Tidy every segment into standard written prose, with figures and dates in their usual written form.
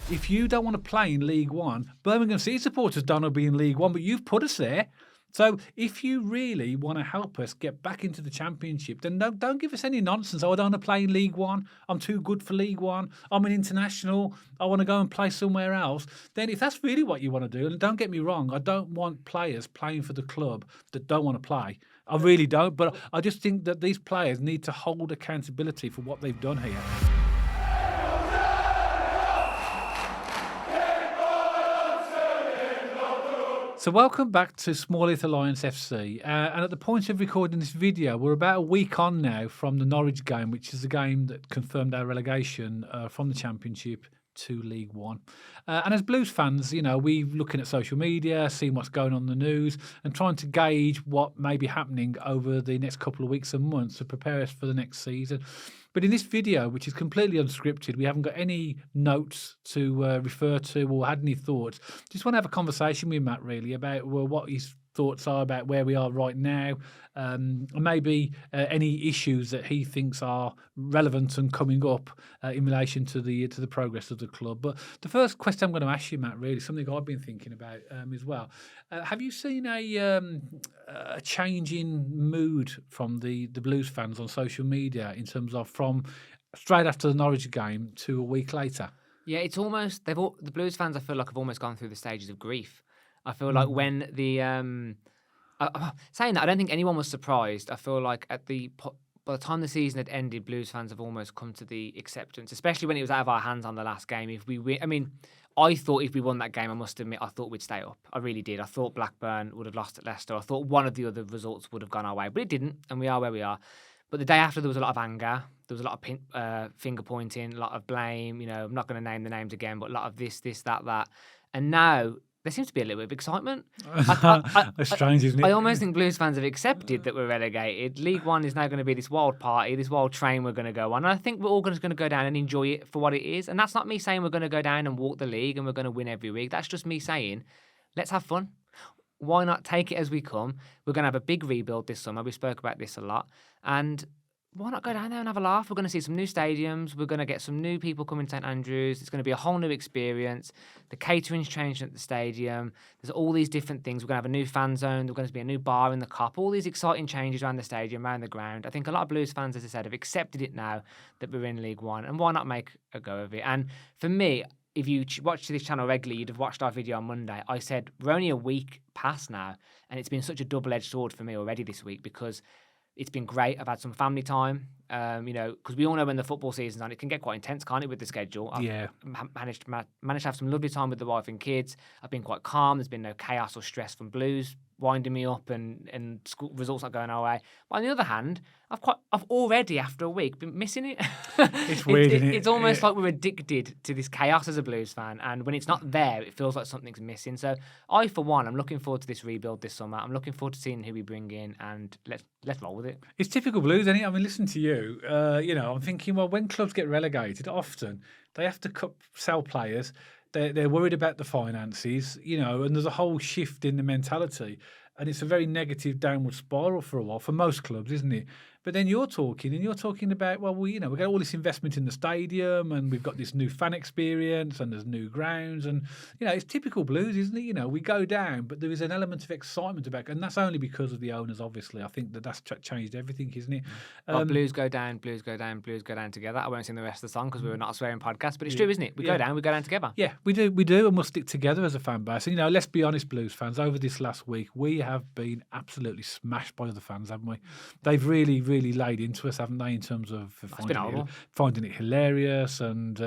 If you don't want to play in League One, Birmingham City supporters don't want to be in League One, but you've put us there. So if you really want to help us get back into the Championship, then don't give us any nonsense. Oh, I don't want to play in League One. I'm too good for League One. I'm an international. I want to go and play somewhere else. Then if that's really what you want to do, and don't get me wrong, I don't want players playing for the club that don't want to play. I really don't. But I just think that these players need to hold accountability for what they've done here. So welcome back to Small Earth Alliance FC. And at the point of recording this video, we're about a week on now from the Norwich game, which is the game that confirmed our relegation from the Championship to League One. And as Blues fans, we're looking at social media, seeing what's going on in the news and trying to gauge what may be happening over the next couple of weeks and months to prepare us for the next season. But in this video, which is completely unscripted, we haven't got any notes to refer to or had any thoughts. Just want to have a conversation with Matt, really, about what his thoughts are about where we are right now, and maybe any issues that he thinks are relevant and coming up in relation to the progress of the club. But the first question I'm going to ask you, Matt, really something I've been thinking about as well. Have you seen a change in mood from the Blues fans on social media in terms of from straight after the Norwich game to a week later? Yeah, it's almost the Blues fans. I feel like have almost gone through the stages of grief. I feel like when the saying that, I don't think anyone was surprised. I feel like by the time the season had ended, Blues fans have almost come to the acceptance, especially when it was out of our hands on the last game. If we win, I thought if we won that game, I must admit, I thought we'd stay up. I really did. I thought Blackburn would have lost at Leicester. I thought one of the other results would have gone our way, but it didn't, and we are where we are. But the day after, there was a lot of anger. There was a lot of finger pointing, a lot of blame. I'm not going to name the names again, but a lot of this, that. And now there seems to be a little bit of excitement. That's strange, isn't it? I almost think Blues fans have accepted that we're relegated. League One is now going to be this wild party, this wild train we're going to go on. And I think we're all going to go down and enjoy it for what it is. And that's not me saying we're going to go down and walk the league and we're going to win every week. That's just me saying, let's have fun. Why not take it as we come? We're going to have a big rebuild this summer. We spoke about this a lot. And why not go down there and have a laugh? We're going to see some new stadiums. We're going to get some new people coming to St.Andrews. It's going to be a whole new experience. The catering's changed at the stadium. There's all these different things. We're going to have a new fan zone. There's going to be a new bar in the Cop. All these exciting changes around the stadium, around the ground. I think a lot of Blues fans, as I said, have accepted it now that we're in League One. And why not make a go of it? And for me, if you watch this channel regularly, you'd have watched our video on Monday. I said we're only a week past now, and it's been such a double-edged sword for me already this week because it's been great. I've had some family time, because we all know when the football season's on, it can get quite intense, can't it, with the schedule? I've managed to have some lovely time with the wife and kids. I've been quite calm. There's been no chaos or stress from Blues winding me up and school results not going our way. But on the other hand, I've already, after a week, been missing it. It's weird, isn't it? It's almost like we're addicted to this chaos as a Blues fan, and when it's not there, it feels like something's missing. So I, for one, I'm looking forward to this rebuild this summer. I'm looking forward to seeing who we bring in, and let's roll with it. It's typical Blues, isn't it? I mean, listen to you. I'm thinking, well, when clubs get relegated, often they have to sell players. They're worried about the finances, and there's a whole shift in the mentality. And it's a very negative downward spiral for a while, for most clubs, isn't it? But then you're talking about, well, we got all this investment in the stadium and we've got this new fan experience and there's new grounds and, it's typical Blues, isn't it? We go down, but there is an element of excitement about it. And that's only because of the owners, obviously. I think that's changed everything, isn't it? Blues go down, Blues go down, Blues go down together. I won't sing the rest of the song because we were not a swearing podcast, but it's true, isn't it? We go down together. Yeah, we do, and we'll stick together as a fan base. And, let's be honest, Blues fans, over this last week, we have been absolutely smashed by other fans, haven't we? They've really, really laid into us, haven't they, in terms of finding it hilarious and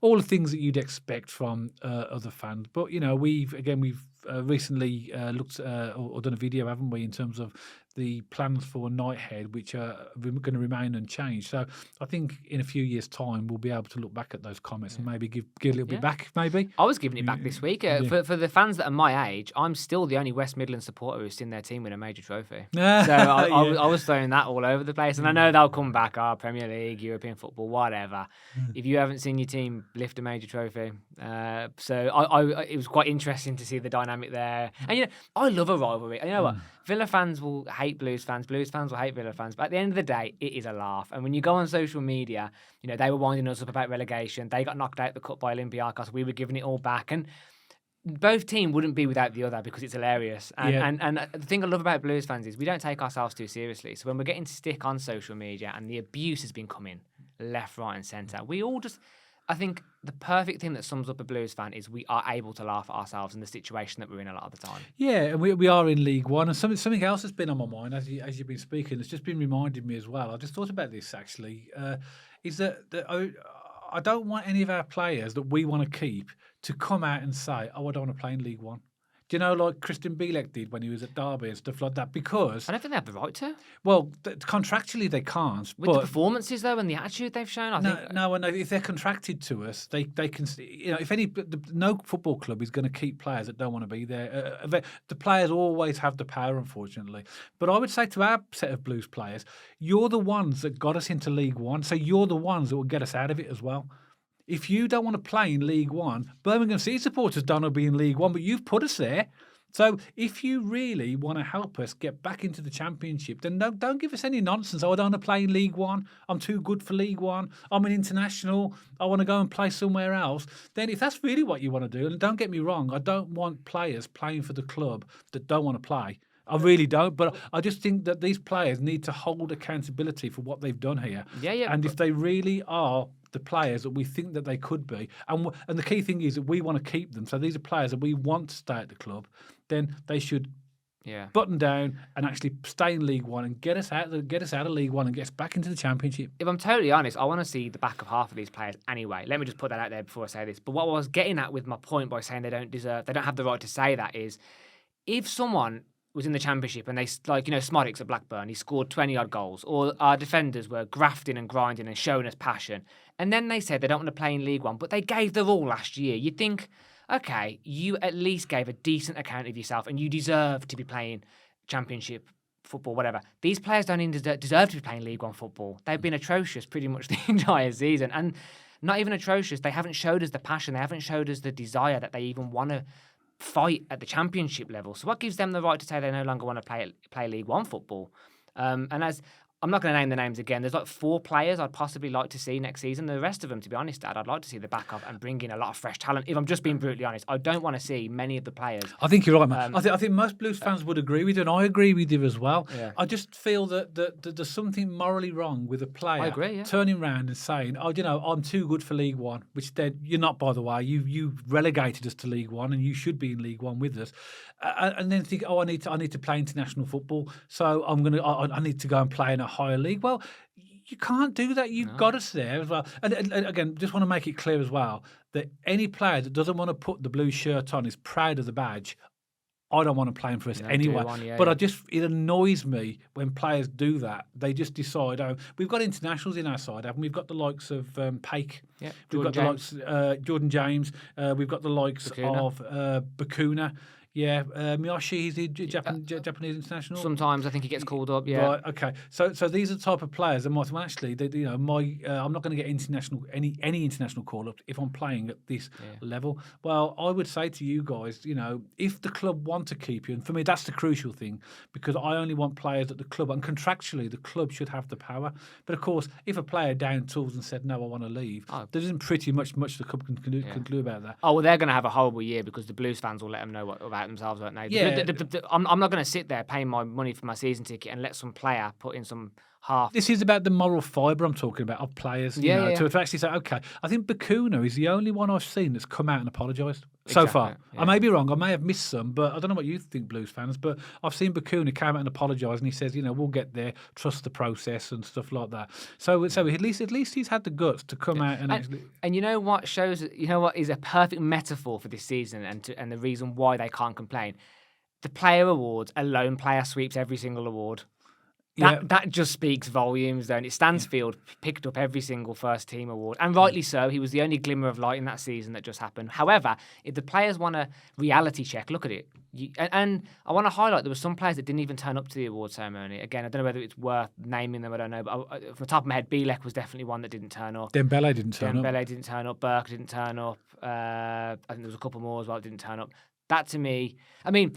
all the things that you'd expect from other fans. But we've recently looked or done a video, haven't we, in terms of the plans for Nighthead, which are going to remain unchanged. So I think in a few years' time, we'll be able to look back at those comments and maybe give a little bit back, maybe. I was giving it back this week. For the fans that are my age, I'm still the only West Midlands supporter who's seen their team win a major trophy. So I was throwing that all over the place. And I know they'll come back, Premier League, European football, whatever. If you haven't seen your team lift a major trophy. So it was quite interesting to see the dynamic dynamic there. And, I love a rivalry. And you know what? Villa fans will hate Blues fans will hate Villa fans. But at the end of the day, it is a laugh. And when you go on social media, they were winding us up about relegation. They got knocked out the cup by Olympiacos. We were giving it all back. And both teams wouldn't be without the other because it's hilarious. And the thing I love about Blues fans is we don't take ourselves too seriously. So when we're getting stick on social media and the abuse has been coming left, right and centre, we all just... I think the perfect thing that sums up a Blues fan is we are able to laugh at ourselves in the situation that we're in a lot of the time. Yeah, and we are in League One, and something else has been on my mind as you've been speaking. It's just been reminding me as well. I just thought about this actually. Is that I don't want any of our players that we want to keep to come out and say, "Oh, I don't want to play in League One." Do you know, like Christian Bielek did when he was at Derby and stuff like that? Because I don't think they have the right to. Well, contractually they can't. With the performances though and the attitude they've shown, I think. No, if they're contracted to us, they can. No football club is going to keep players that don't want to be there. The players always have the power, unfortunately. But I would say to our set of Blues players, you're the ones that got us into League One, so you're the ones that will get us out of it as well. If you don't want to play in League One, Birmingham City supporters don't want to be in League One, but you've put us there. So if you really want to help us get back into the Championship, then don't give us any nonsense. Oh, I don't want to play in League One. I'm too good for League One. I'm an international. I want to go and play somewhere else. Then if that's really what you want to do, and don't get me wrong, I don't want players playing for the club that don't want to play. I really don't, but I just think that these players need to hold accountability for what they've done here. Yeah. And if they really are the players that we think that they could be, and the key thing is that we want to keep them. So these are players that we want to stay at the club. Then they should button down and actually stay in League One and get us out of League One and get us back into the Championship. If I'm totally honest, I want to see the back of half of these players anyway. Let me just put that out there before I say this. But what I was getting at with my point by saying they don't have the right to say that is, if someone was in the Championship and they, Smodics at Blackburn, he scored 20-odd goals, or our defenders were grafting and grinding and showing us passion, and then they said they don't want to play in League One, but they gave their all last year, you'd think, okay, you at least gave a decent account of yourself and you deserve to be playing Championship football, whatever. These players don't even deserve to be playing League One football. They've been atrocious pretty much the entire season, and not even atrocious, they haven't showed us the passion, they haven't showed us the desire that they even want to fight at the Championship level. So what gives them the right to say they no longer want to play League One football? And as I'm not going to name the names again, there's 4 players I'd possibly like to see next season. The rest of them, to be honest, Dad, I'd like to see the back of and bring in a lot of fresh talent. If I'm just being brutally honest, I don't want to see many of the players. I think you're right, man. I think most Blues fans would agree with you, and I agree with you as well. Yeah. I just feel that there's something morally wrong with a player turning around and saying, "Oh, I'm too good for League One," which you're not, by the way. You relegated us to League One, and you should be in League One with us. And then think, "Oh, I need to play international football, so I need to go and play in a higher league." Well, you can't do that. You've got us there as well. And again, just want to make it clear as well that any player that doesn't want to put the blue shirt on is proud of the badge. I don't want to play him for us anyway. It annoys me when players do that. They just decide, we've got internationals in our side, haven't we? We've got the likes of Paik. Yeah, We've got the likes Jordan James. We've got the likes of Bakuna. Yeah, Miyoshi, he's the Japanese international. Sometimes I think he gets called up. Yeah. Right. Okay. So these are the type of players that might. Well, actually, I'm not going to get any international call up if I'm playing at this level. Well, I would say to you guys, if the club want to keep you, and for me that's the crucial thing, because I only want players at the club, and contractually the club should have the power. But of course, if a player down tools and said no, I want to leave, there isn't pretty much the club can do about that. Oh well, they're going to have a horrible year because the Blues fans will let them know about themselves right now. Yeah. I'm not going to sit there paying my money for my season ticket and let some player put in some half. This is about the moral fibre I'm talking about of players. To actually say, okay, I think Bakuna is the only one I've seen that's come out and apologised so far. Yeah. I may be wrong. I may have missed some, but I don't know what you think, Blues fans. But I've seen Bakuna come out and apologise, and he says, we'll get there, trust the process and stuff like that. So at least he's had the guts to come out and actually. And what shows? What is a perfect metaphor for this season and the reason why they can't complain. The player awards, a lone player sweeps every single award. That just speaks volumes, don't it? Stansfield picked up every single first team award, and rightly so. He was the only glimmer of light in that season that just happened. However, if the players want a reality check, look at it. And I want to highlight there were some players that didn't even turn up to the award ceremony. Again, I don't know whether it's worth naming them. I don't know. But from the top of my head, Bielek was definitely one that didn't turn up. Dembele didn't turn up. Dembele didn't turn up. Burke didn't turn up. I think there was a couple more as well that didn't turn up. That to me, I mean,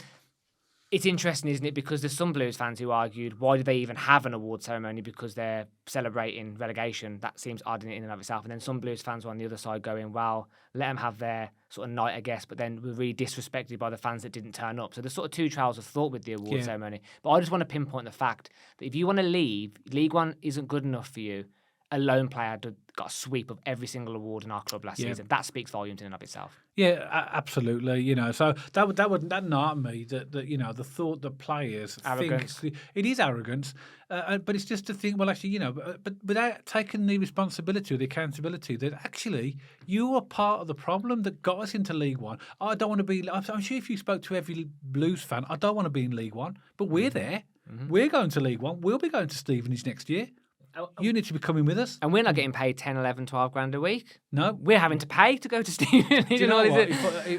it's interesting, isn't it? Because there's some Blues fans who argued, why do they even have an award ceremony because they're celebrating relegation? That seems odd in and of itself. And then some Blues fans were on the other side going, well, let them have their sort of night, I guess, but then we're really disrespected by the fans that didn't turn up. So there's sort of two trails of thought with the award ceremony. But I just want to pinpoint the fact that if you want to leave, League One isn't good enough for you. A lone player got a sweep of every single award in our club last season. That speaks volumes in and of itself. Yeah, absolutely. You know, so that not me that the thought that players Arrogance. think it is arrogance, but it's just to think, well, actually, but without taking the responsibility or the accountability that actually you are part of the problem that got us into League One. I don't want to be. I'm sure if you spoke to every Blues fan, I don't want to be in League One, but we're there. Mm-hmm. We're going to League One. We'll be going to Stevenage next year. You need to be coming with us. And we're not getting paid 10, 11, 12 grand a week. No. We're having to pay to go to Stevenage. Do you know what?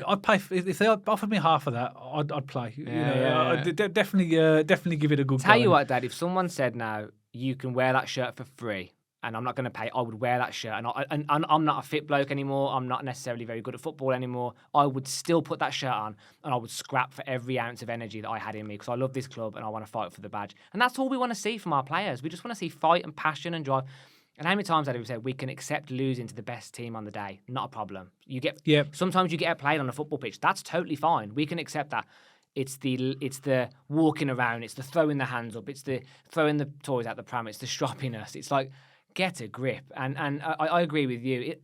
I'd pay if they offered me half of that, I'd play. I'd definitely give it a good go. Tell you what, Dad, if someone said now, you can wear that shirt for free, and I'm not going to pay, I would wear that shirt. And I'm not a fit bloke anymore. I'm not necessarily very good at football anymore. I would still put that shirt on, and I would scrap for every ounce of energy that I had in me because I love this club and I want to fight for the badge. And that's all we want to see from our players. We just want to see fight and passion and drive. And how many times have we said we can accept losing to the best team on the day? Not a problem. Sometimes you get outplayed on a football pitch. That's totally fine. We can accept that. It's the walking around. It's the throwing the hands up. It's the throwing the toys out the pram. It's the stroppiness. It's like, get a grip. And I agree with you.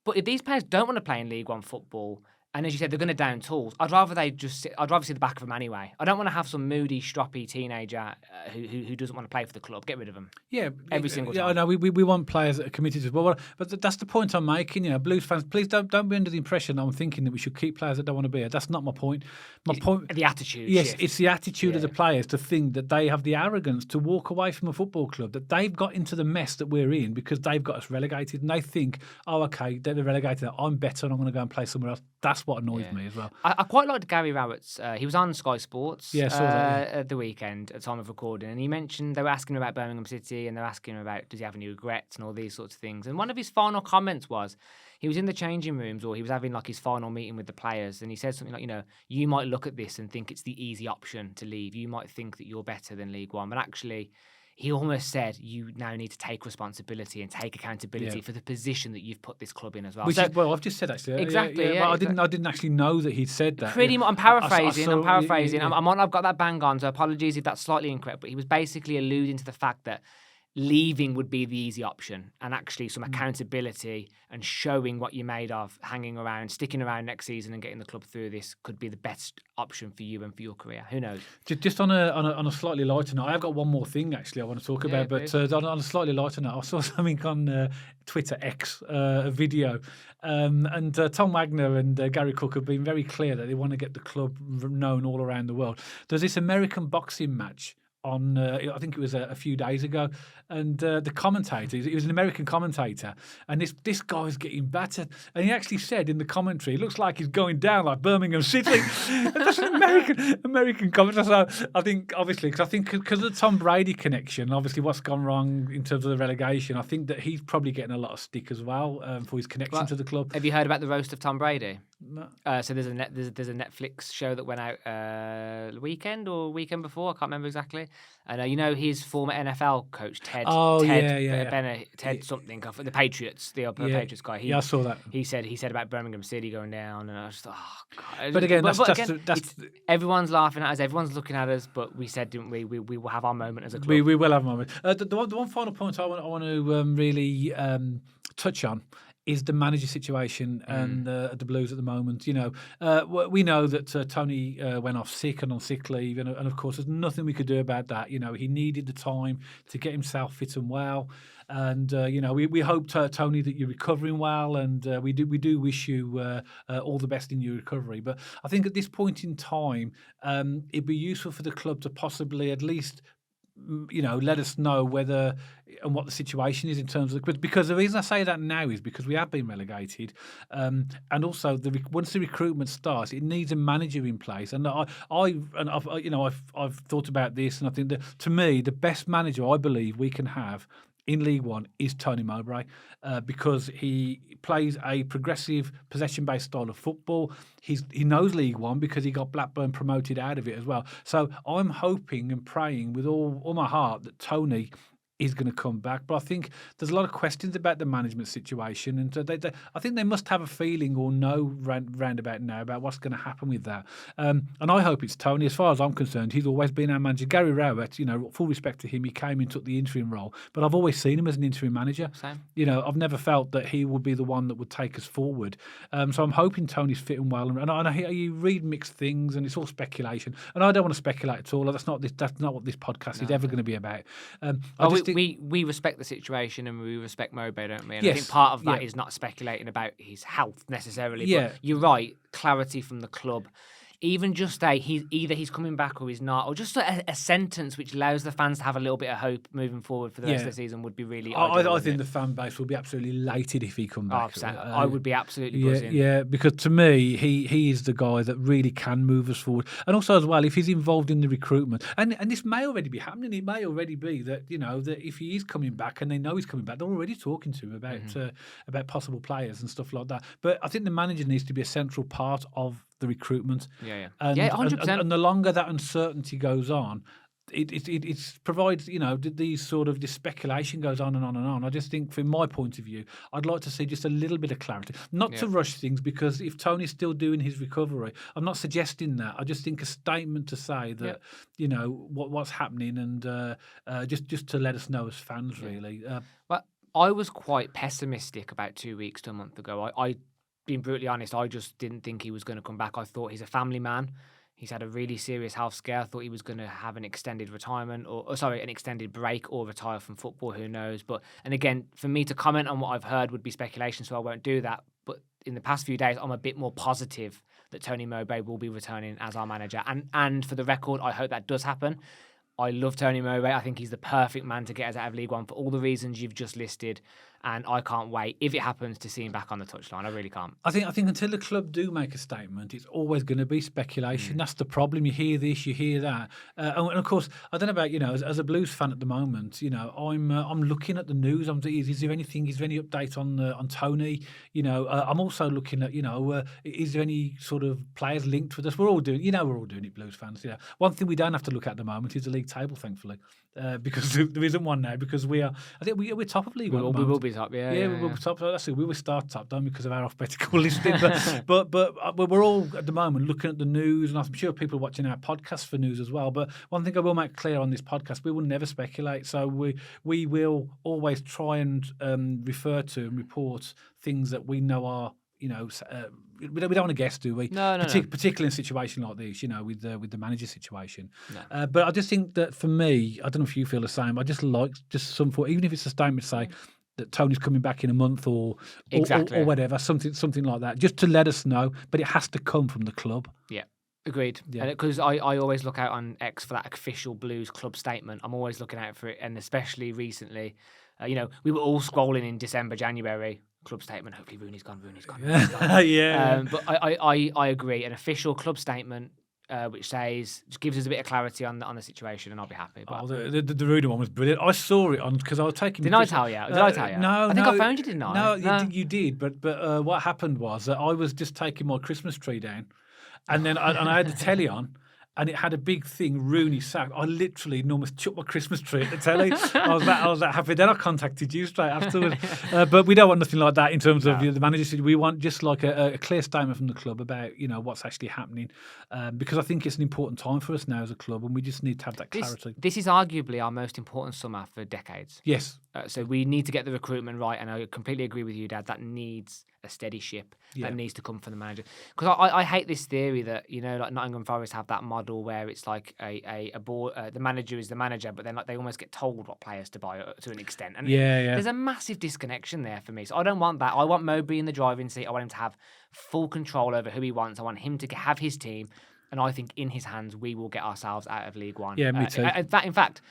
But if these players don't want to play in League One football, and as you said, they're going to down tools, I'd rather see the back of them anyway. I don't want to have some moody, stroppy teenager who doesn't want to play for the club. Get rid of them. Yeah, every single time. Yeah, I know. We want players that are committed to it. But that's the point I'm making. You know, Blues fans, please don't be under the impression I'm thinking that we should keep players that don't want to be here. That's not my point. The attitude. Yes, shift. It's the attitude of the players to think that they have the arrogance to walk away from a football club, that they've got into the mess that we're in because they've got us relegated, and they think, oh, okay, they're relegated. I'm better, and I'm going to go and play somewhere else. That's what annoys me as well. I quite liked Gary Rowett's. He was on Sky Sports at the weekend at time of recording, and he mentioned they were asking him about Birmingham City, and they were asking him about does he have any regrets and all these sorts of things. And one of his final comments was he was in the changing rooms, or he was having like his final meeting with the players, and he said something like, you might look at this and think it's the easy option to leave. You might think that you're better than League One, but actually, he almost said you now need to take responsibility and take accountability for the position that you've put this club in as well. I've just said actually. Exactly. But I didn't actually know that he'd said that. Pretty much. I'm paraphrasing. I've got that bang on, so apologies if that's slightly incorrect. But he was basically alluding to the fact that leaving would be the easy option, and actually some accountability and showing what you're made of, hanging around, sticking around next season and getting the club through this could be the best option for you and for your career. Who knows? Just on a slightly lighter note, I've got one more thing actually I want to talk about, but on a slightly lighter note, I saw something on Twitter X, a video, and Tom Wagner and Gary Cook have been very clear that they want to get the club known all around the world. There's this American boxing match on, I think it was a few days ago, and the commentator, he was an American commentator, and this guy's getting battered, and he actually said in the commentary, it looks like he's going down like Birmingham City. And that's an American commentator. So I think, obviously, because of the Tom Brady connection, obviously what's gone wrong in terms of the relegation, I think that he's probably getting a lot of stick as well for his connection to the club. Have you heard about the roast of Tom Brady? No. So there's a Netflix show that went out the weekend before, I can't remember exactly. And his former NFL coach Ted something, the Patriots, the Patriots guy. I saw that. He said about Birmingham City going down, and I just thought, oh God. But again, everyone's laughing at us, everyone's looking at us, but we said, didn't we? We will have our moment as a club. We will have a moment. The one final point I want to really touch on is the manager situation and the Blues at the moment. We know that Tony went off sick and on sick leave, and of course there's nothing we could do about that. He needed the time to get himself fit and well, and we hope Tony that you're recovering well, and we do wish you all the best in your recovery. But I think at this point in time, it'd be useful for the club to possibly at least let us know whether and what the situation is in terms of, because the reason I say that now is because we have been relegated, and also once the recruitment starts, it needs a manager in place. And I've thought about this, and I think that to me the best manager I believe we can have in League One is Tony Mowbray because he plays a progressive possession-based style of football. He knows League One because he got Blackburn promoted out of it as well. So I'm hoping and praying with all my heart that Tony is going to come back. But I think there's a lot of questions about the management situation. And so I think they must have a feeling or know round about now about what's going to happen with that. And I hope it's Tony. As far as I'm concerned, he's always been our manager. Gary Rowett, full respect to him, he came and took the interim role. But I've always seen him as an interim manager. Same. I've never felt that he would be the one that would take us forward. So I'm hoping Tony's fitting well. And I hear you read mixed things and it's all speculation. And I don't want to speculate at all. That's not what this podcast is ever going to be about. We respect the situation and we respect Mowbray, don't we? And yes, I think part of that is not speculating about his health necessarily. Yeah. But you're right, clarity from the club. Even just he's coming back or he's not, or just a sentence which allows the fans to have a little bit of hope moving forward for the rest of the season would be really ideal. I think the fan base will be absolutely elated if he comes back. I would be absolutely buzzing. Yeah, because to me, he is the guy that really can move us forward. And also as well, if he's involved in the recruitment, and this may already be happening, it may already be that, that if he is coming back and they know he's coming back, they're already talking to him about possible players and stuff like that. But I think the manager needs to be a central part of the recruitment. Yeah. And, 100%. And the longer that uncertainty goes on, it provides, these sort of this speculation goes on and on and on. I just think, from my point of view, I'd like to see just a little bit of clarity, not to rush things, because if Tony's still doing his recovery, I'm not suggesting that. I just think a statement to say that, what's happening and just to let us know as fans, really. Well, I was quite pessimistic about 2 weeks to a month ago. I being brutally honest, I just didn't think he was going to come back. I thought he's a family man. He's had a really serious health scare. I thought he was going to have an extended retirement an extended break or retire from football. Who knows? And again, for me to comment on what I've heard would be speculation, so I won't do that. But in the past few days, I'm a bit more positive that Tony Mowbray will be returning as our manager. And for the record, I hope that does happen. I love Tony Mowbray. I think he's the perfect man to get us out of League One for all the reasons you've just listed. And I can't wait, if it happens, to see him back on the touchline. I really can't. I think until the club do make a statement, it's always going to be speculation. That's the problem. You hear this, you hear that, and of course, I don't know about as a Blues fan at the moment. I'm looking at the news. Is there any update on Tony? I'm also looking at is there any sort of players linked with us? We're all doing it, Blues fans. One thing we don't have to look at the moment is the league table, thankfully. Because there isn't one now. Because we're top of League One. We will be top. Yeah, we will be top. That's it. We will start top, don't we, because of our alphabetical listing. But we're all at the moment looking at the news, and I'm sure people are watching our podcast for news as well. But one thing I will make clear on this podcast: we will never speculate. So we will always try and refer to and report things that we know are. We don't want to guess, do we? No. Particularly in a situation like this, with the manager situation. No. But I just think that for me, I don't know if you feel the same. I just like some form, even if it's a statement to say that Tony's coming back in a month or whatever, something like that, just to let us know. But it has to come from the club. Yeah. Agreed. Because I always look out on X for that official Blues club statement. I'm always looking out for it, and especially recently, we were all scrolling in December, January. Club statement. Hopefully, Rooney's gone. Yeah. But I agree. An official club statement which just gives us a bit of clarity on the situation, and I'll be happy. But the Rooney one was brilliant. I saw it on because I was taking. Did I tell you? No, I think I phoned you, didn't I? No, you did. But what happened was that I was just taking my Christmas tree down, and then I had the telly on. And it had a big thing, Rooney sacked. I literally almost chucked my Christmas tree at the telly. I was that happy. Then I contacted you straight afterwards. But we don't want nothing like that in terms of the manager. We want just like a clear statement from the club about what's actually happening, because I think it's an important time for us now as a club, and we just need to have that clarity. This is arguably our most important summer for decades. Yes. So we need to get the recruitment right, and I completely agree with you, Dad. That needs a steady ship. That needs to come from the manager. Because I hate this theory that like Nottingham Forest have that model where it's like a board, the manager is the manager, but then they almost get told what players to buy to an extent. And there's a massive disconnection there for me. So I don't want that. I want Mowbray in the driving seat. I want him to have full control over who he wants. I want him to have his team, and I think in his hands we will get ourselves out of League One. Yeah, me too. In fact.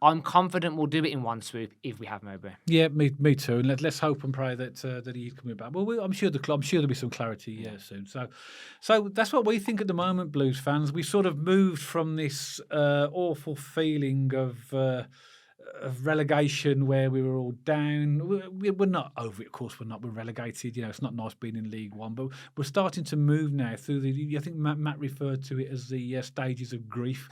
I'm confident we'll do it in one swoop if we have Mowbray. Yeah, me too. And let's hope and pray that he's coming back. Well, I'm sure there'll be some clarity soon. So that's what we think at the moment, Blues fans. We sort of moved from this awful feeling of of relegation where we were all down. We're not over it, of course. We're relegated. It's not nice being in League One, but we're starting to move now through the. I think Matt referred to it as the stages of grief,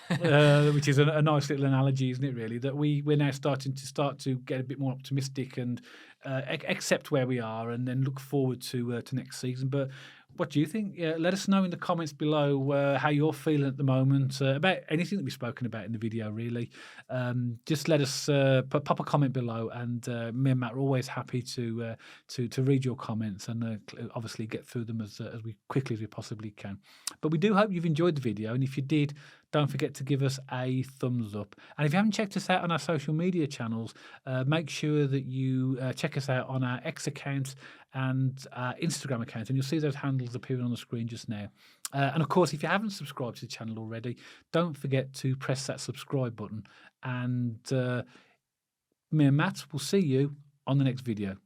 which is a nice little analogy, isn't it? Really, that we're now starting to get a bit more optimistic and accept where we are, and then look forward to next season. But what do you think? Let us know in the comments below how you're feeling at the moment about anything that we've spoken about in the video, really. Just let us pop a comment below, and me and Matt are always happy to read your comments and obviously get through them as quickly as we possibly can. But we do hope you've enjoyed the video, and if you did, don't forget to give us a thumbs up. And if you haven't checked us out on our social media channels, make sure that you check us out on our X account and Instagram account, and you'll see those handles appearing on the screen just now. And of course, if you haven't subscribed to the channel already, don't forget to press that subscribe button. And me and Matt will see you on the next video.